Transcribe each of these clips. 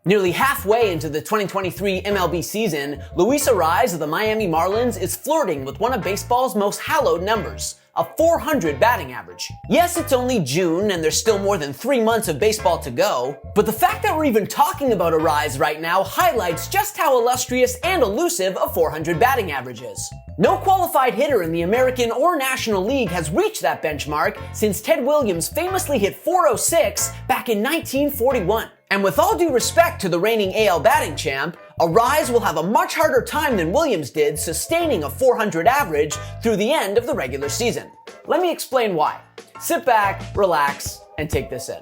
Nearly halfway into the 2023 MLB season, Luis Arraez of the Miami Marlins is flirting with one of baseball's most hallowed numbers, a 400 batting average. Yes, it's only June and there's still more than 3 months of baseball to go, but the fact that we're even talking about Arraez right now highlights just how illustrious and elusive a 400 batting average is. No qualified hitter in the American or National League has reached that benchmark since Ted Williams famously hit 406 back in 1941. And with all due respect to the reigning AL batting champ, Arraez will have a much harder time than Williams did sustaining a 400 average through the end of the regular season. Let me explain why. Sit back, relax, and take this in.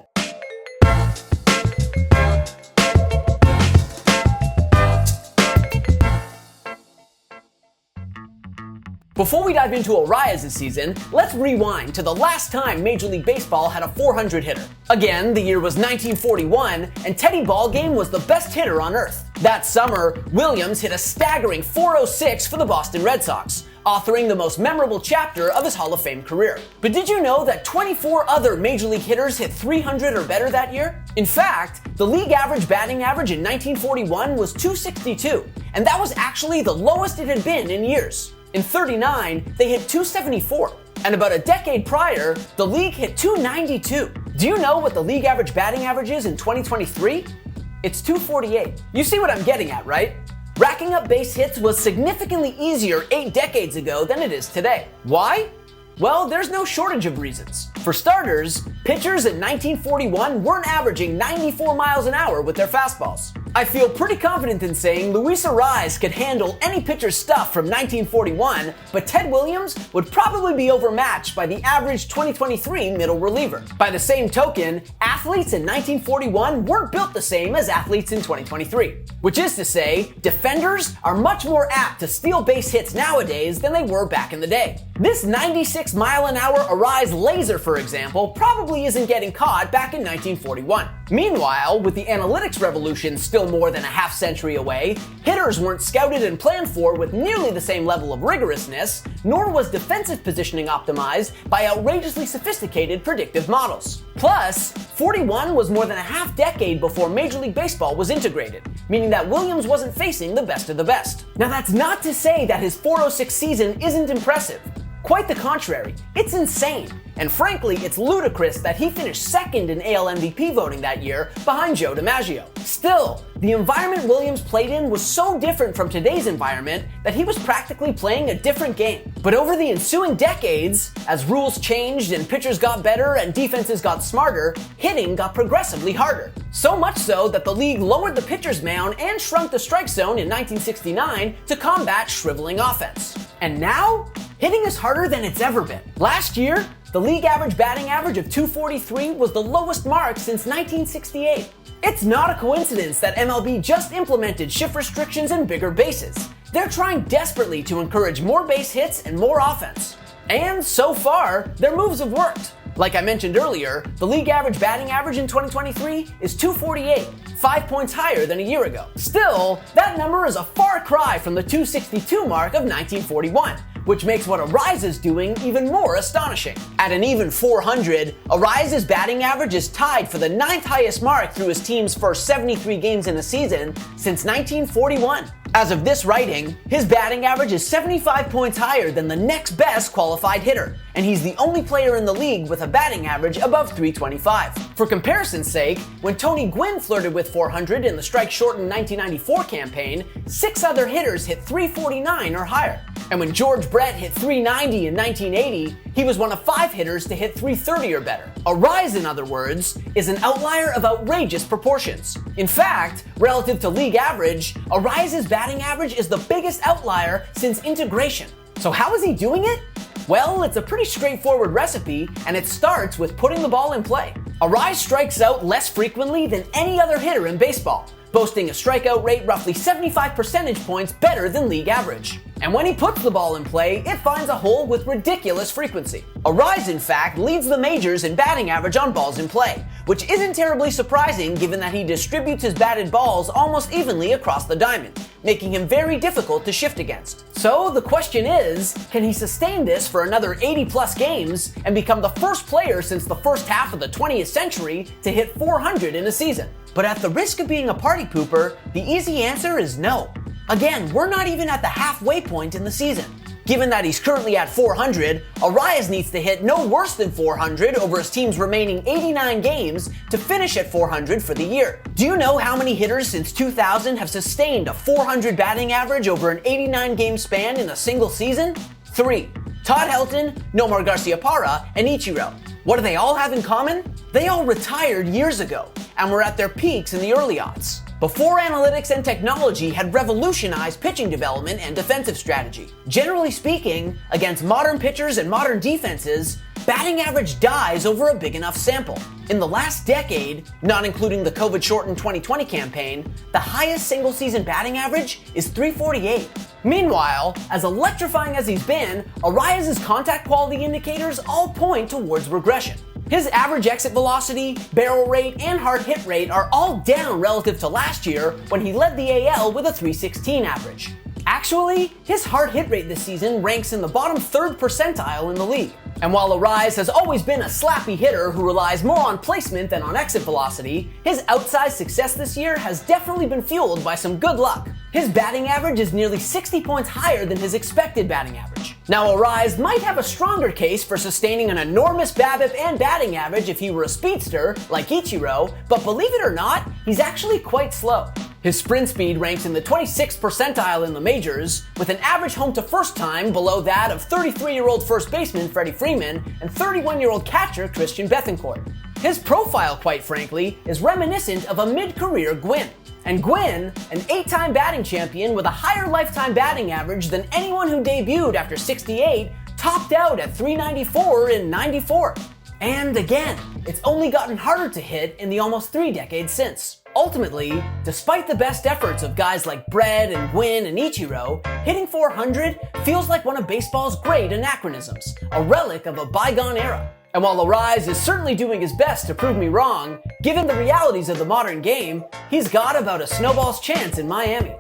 Before we dive into Arraez's season, let's rewind to the last time Major League Baseball had a 400 hitter. Again, the year was 1941, and Teddy Ballgame was the best hitter on earth. That summer, Williams hit a staggering 406 for the Boston Red Sox, authoring the most memorable chapter of his Hall of Fame career. But did you know that 24 other Major League hitters hit 300 or better that year? In fact, the league average batting average in 1941 was 262, and that was actually the lowest it had been in years. In 39, they hit 274. And about a decade prior, the league hit 292. Do you know what the league average batting average is in 2023? It's 248. You see what I'm getting at, right? Racking up base hits was significantly easier 8 decades ago than it is today. Why? Well, there's no shortage of reasons. For starters, pitchers in 1941 weren't averaging 94 miles an hour with their fastballs. I feel pretty confident in saying Luis Arraez could handle any pitcher's stuff from 1941, but Ted Williams would probably be overmatched by the average 2023 middle reliever. By the same token, athletes in 1941 weren't built the same as athletes in 2023. Which is to say, defenders are much more apt to steal base hits nowadays than they were back in the day. This 96 mile an hour Arraez laser, for example, probably isn't getting caught back in 1941. Meanwhile, with the analytics revolution still more than a half century away, hitters weren't scouted and planned for with nearly the same level of rigorousness, nor was defensive positioning optimized by outrageously sophisticated predictive models. Plus, 41 was more than a half decade before Major League Baseball was integrated, meaning that Williams wasn't facing the best of the best. Now that's not to say that his 406 season isn't impressive. Quite the contrary, it's insane. And frankly, it's ludicrous that he finished second in AL MVP voting that year behind Joe DiMaggio. Still, the environment Williams played in was so different from today's environment that he was practically playing a different game. But over the ensuing decades, as rules changed and pitchers got better and defenses got smarter, hitting got progressively harder. So much so that the league lowered the pitcher's mound and shrunk the strike zone in 1969 to combat shriveling offense. And now, hitting is harder than it's ever been. Last year, the league average batting average of 243 was the lowest mark since 1968. It's not a coincidence that MLB just implemented shift restrictions and bigger bases. They're trying desperately to encourage more base hits and more offense. And so far, their moves have worked. Like I mentioned earlier, the league average batting average in 2023 is 248, 5 points higher than a year ago. Still, that number is a far cry from the 262 mark of 1941, which makes what Arraez is doing even more astonishing. At an even 400, Arraez's batting average is tied for the 9th highest mark through his team's first 73 games in a season since 1941. As of this writing, his batting average is 75 points higher than the next best qualified hitter, and he's the only player in the league with a batting average above 325. For comparison's sake, when Tony Gwynn flirted with 400 in the strike-shortened 1994 campaign, 6 other hitters hit 349 or higher. And when George Brett hit 390 in 1980, he was one of 5 hitters to hit 330 or better. Arraez, in other words, is an outlier of outrageous proportions. In fact, relative to league average, Arraez's batting average is the biggest outlier since integration. So how is he doing it? Well, it's a pretty straightforward recipe, and it starts with putting the ball in play. Arraez strikes out less frequently than any other hitter in baseball, boasting a strikeout rate roughly 75 percentage points better than league average. And when he puts the ball in play, it finds a hole with ridiculous frequency. Arraez, in fact, leads the majors in batting average on balls in play, which isn't terribly surprising given that he distributes his batted balls almost evenly across the diamond, making him very difficult to shift against. So the question is, can he sustain this for another 80+ games and become the first player since the first half of the 20th century to hit 400 in a season? But at the risk of being a party pooper, the easy answer is no. Again, we're not even at the halfway point in the season. Given that he's currently at 400, Arraez needs to hit no worse than 400 over his team's remaining 89 games to finish at 400 for the year. Do you know how many hitters since 2000 have sustained a 400 batting average over an 89-game span in a single season? 3. Todd Helton, Nomar Garciaparra, and Ichiro. What do they all have in common? They all retired years ago and were at their peaks in the early aughts, before analytics and technology had revolutionized pitching development and defensive strategy. Generally speaking, against modern pitchers and modern defenses, batting average dies over a big enough sample. In the last decade, not including the COVID-shortened 2020 campaign, the highest single-season batting average is 348. Meanwhile, as electrifying as he's been, Arraez's contact quality indicators all point towards regression. His average exit velocity, barrel rate, and hard hit rate are all down relative to last year when he led the AL with a 316 average. Actually, his hard hit rate this season ranks in the bottom 3rd percentile in the league. And while Arraez has always been a slappy hitter who relies more on placement than on exit velocity, his outsized success this year has definitely been fueled by some good luck. His batting average is nearly 60 points higher than his expected batting average. Now, Arraez might have a stronger case for sustaining an enormous BABIP and batting average if he were a speedster, like Ichiro, but believe it or not, he's actually quite slow. His sprint speed ranks in the 26th percentile in the majors, with an average home to first time below that of 33-year-old first baseman Freddie Freeman and 31-year-old catcher Christian Bethancourt. His profile, quite frankly, is reminiscent of a mid-career Gwynn. And Gwynn, an 8-time batting champion with a higher lifetime batting average than anyone who debuted after 68, topped out at 394 in 94. And again, it's only gotten harder to hit in the almost 3 decades since. Ultimately, despite the best efforts of guys like Brett and Gwynn and Ichiro, hitting 400 feels like one of baseball's great anachronisms, a relic of a bygone era. And while Arraez is certainly doing his best to prove me wrong, given the realities of the modern game, he's got about a snowball's chance in Miami.